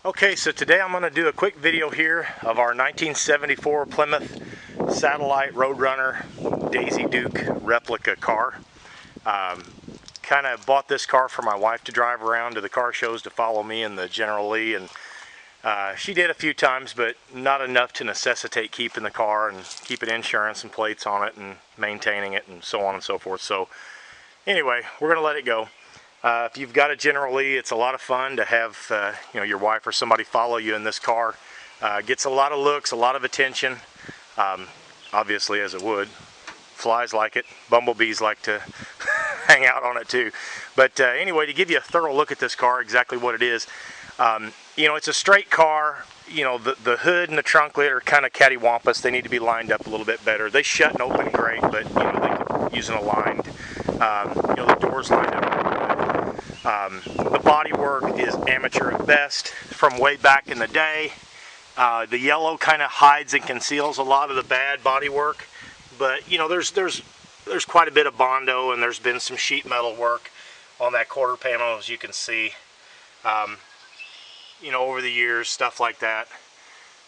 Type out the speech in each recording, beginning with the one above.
Okay, so today I'm going to do a quick video here of our 1974 Plymouth Satellite Roadrunner Daisy Duke replica car. Kind of bought this car for my wife to drive around to the car shows to follow me in the General Lee, and she did a few times, but not enough to necessitate keeping the car and keeping insurance and plates on it and maintaining it and so on and so forth. So anyway, we're going to let it go. If you've got a General Lee, it's a lot of fun to have your wife or somebody follow you in this car. Gets a lot of looks, a lot of attention, obviously, as it would. Flies like it, bumblebees like to hang out on it too. But anyway, to give you a thorough look at this car, exactly what it is, it's a straight car. The hood and the trunk lid are kind of cattywampus. They need to be lined up a little bit better. They shut and open great, but they use an aligned. The doors lined up. The body work is amateur at best from way back in the day. The yellow kind of hides and conceals a lot of the bad body work, but there's quite a bit of Bondo, and there's been some sheet metal work on that quarter panel, as you can see. Over the years, stuff like that.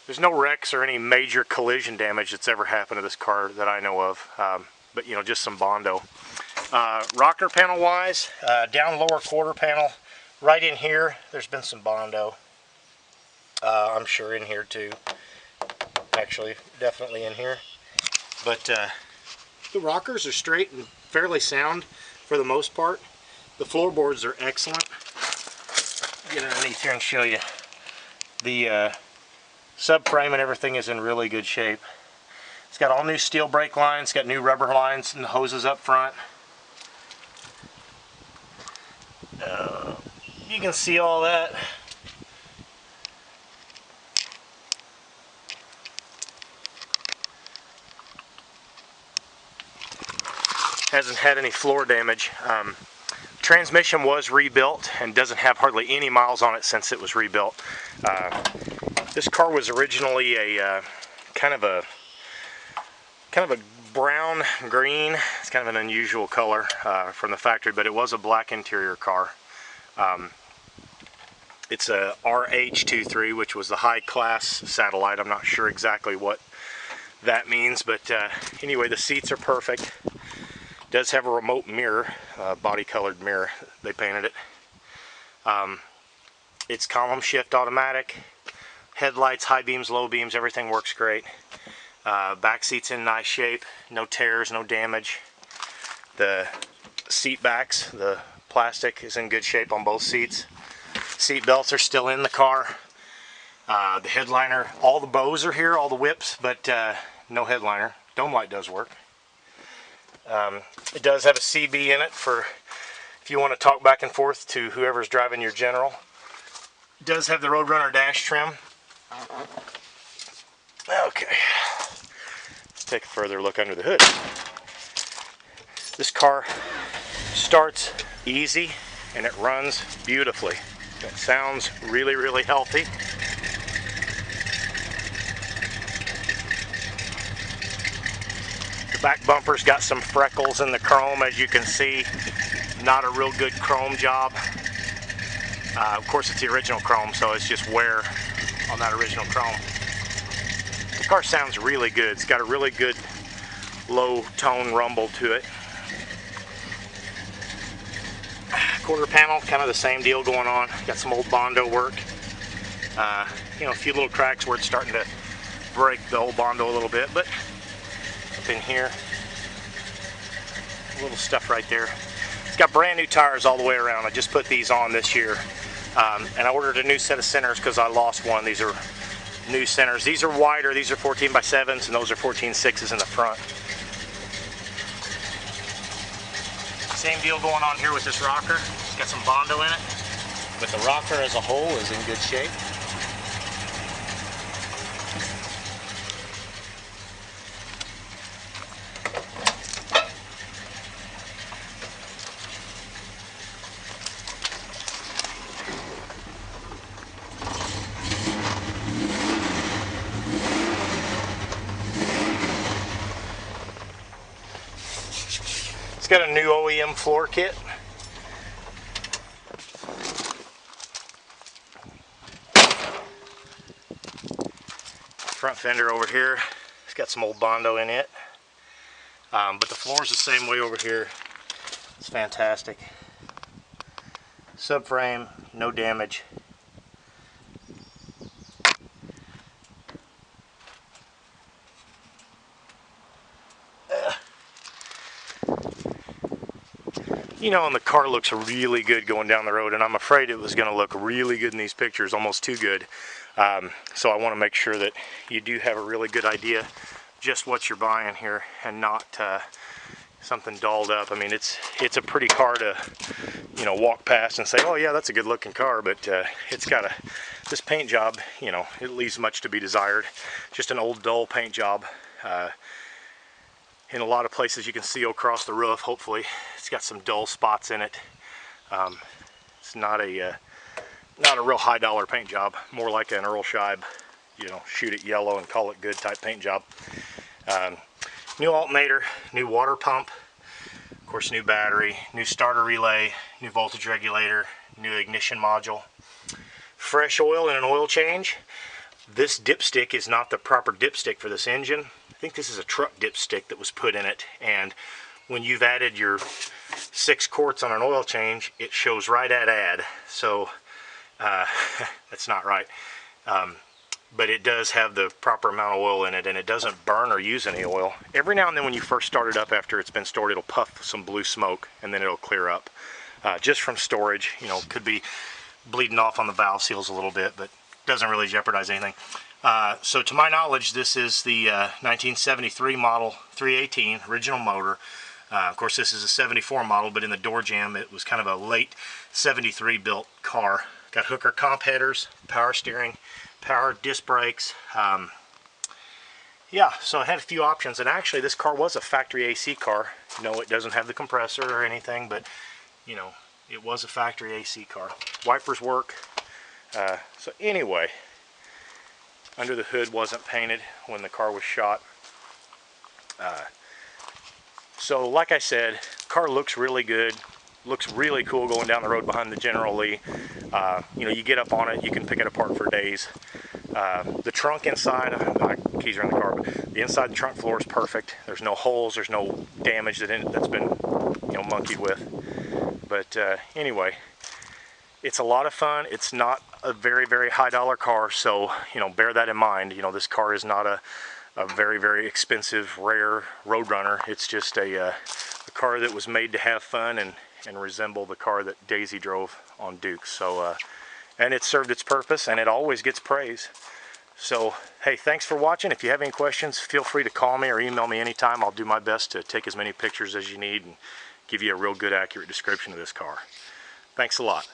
There's no wrecks or any major collision damage that's ever happened to this car that I know of, but just some Bondo. Rocker panel wise, down lower quarter panel, right in here, there's been some Bondo. I'm sure in here too. Actually, definitely in here. But the rockers are straight and fairly sound for the most part. The floorboards are excellent. Get underneath here and show you. The subframe and everything is in really good shape. It's got all new steel brake lines, got new rubber lines and the hoses up front. You can see all that. Hasn't had any floor damage. Transmission was rebuilt and doesn't have hardly any miles on it since it was rebuilt. This car was originally a kind of a brown green. It's kind of an unusual color from the factory, but it was a black interior car. It's a RH23, which was the high class Satellite. I'm not sure exactly what that means, but anyway, the seats are perfect. Does have a remote mirror, body colored mirror. They painted it. It's column shift automatic. Headlights, high beams, low beams, everything works great. Back seat's in nice shape. No tears, no damage. The seat backs, the plastic is in good shape on both seats. Seat belts are still in the car. The headliner, all the bows are here, all the whips, but no headliner. Dome light does work. It does have a CB in it for if you want to talk back and forth to whoever's driving your General. It does have the Roadrunner dash trim. Okay, let's take a further look under the hood. This car starts easy and it runs beautifully. It sounds really, really healthy. The back bumper's got some freckles in the chrome, as you can see. Not a real good chrome job. Of course, it's the original chrome, so it's just wear on that original chrome. The car sounds really good. It's got a really good low tone rumble to it. Quarter panel, kind of the same deal going on. Got some old Bondo work. A few little cracks where it's starting to break the old Bondo a little bit, but up in here, a little stuff right there. It's got brand new tires all the way around. I just put these on this year. And I ordered a new set of centers because I lost one. These are new centers. These are wider. These are 14x7s, and those are 14.6s in the front. Same deal going on here with this rocker. It's got some Bondo in it, but the rocker as a whole is in good shape. It's got a new OEM floor kit. Front fender over here, it's got some old Bondo in it. But the floor is the same way over here. It's fantastic. Subframe, no damage. You know, and the car looks really good going down the road, and I'm afraid it was going to look really good in these pictures, almost too good. So I want to make sure that you do have a really good idea just what you're buying here, and not something dolled up. I mean, it's a pretty car to, you know, walk past and say, oh yeah, that's a good looking car, but it's got this paint job, you know, it leaves much to be desired. Just an old dull paint job. In a lot of places you can see across the roof, hopefully. It's got some dull spots in it. It's not a real high dollar paint job, more like an Earl Scheib, you know, shoot it yellow and call it good type paint job. New alternator, new water pump, of course new battery, new starter relay, new voltage regulator, new ignition module, fresh oil and an oil change. This dipstick is not the proper dipstick for this engine. I think this is a truck dipstick that was put in it, and when you've added your 6 quarts on an oil change, it shows right at add, so that's not right. But it does have the proper amount of oil in it, and it doesn't burn or use any oil. Every now and then when you first start it up after it's been stored, it'll puff some blue smoke, and then it'll clear up. Just from storage, you know, could be bleeding off on the valve seals a little bit, but doesn't really jeopardize anything. So to my knowledge, this is the 1973 model 318 original motor. Of course, this is a 74 model, but in the door jamb, it was kind of a late 73 built car. Got hooker comp headers, power steering, power disc brakes. Yeah, so it had a few options, and actually this car was a factory AC car. No, it doesn't have the compressor or anything, but you know, it was a factory AC car. Wipers work. So anyway, under the hood wasn't painted when the car was shot. So like I said, car looks really good, looks really cool going down the road behind the General Lee. You know, you get up on it, you can pick it apart for days. The trunk inside, my keys are in the car, but the inside the trunk floor is perfect. There's no holes, there's no damage that's been, you know, monkeyed with. But anyway, it's a lot of fun. It's not a very, very high dollar car, so, you know, bear that in mind. You know, this car is not a very, very expensive, rare Roadrunner. It's just a car that was made to have fun and resemble the car that Daisy drove on Duke. So, and it served its purpose, and it always gets praise. So, hey, thanks for watching. If you have any questions, feel free to call me or email me anytime. I'll do my best to take as many pictures as you need and give you a real good, accurate description of this car. Thanks a lot.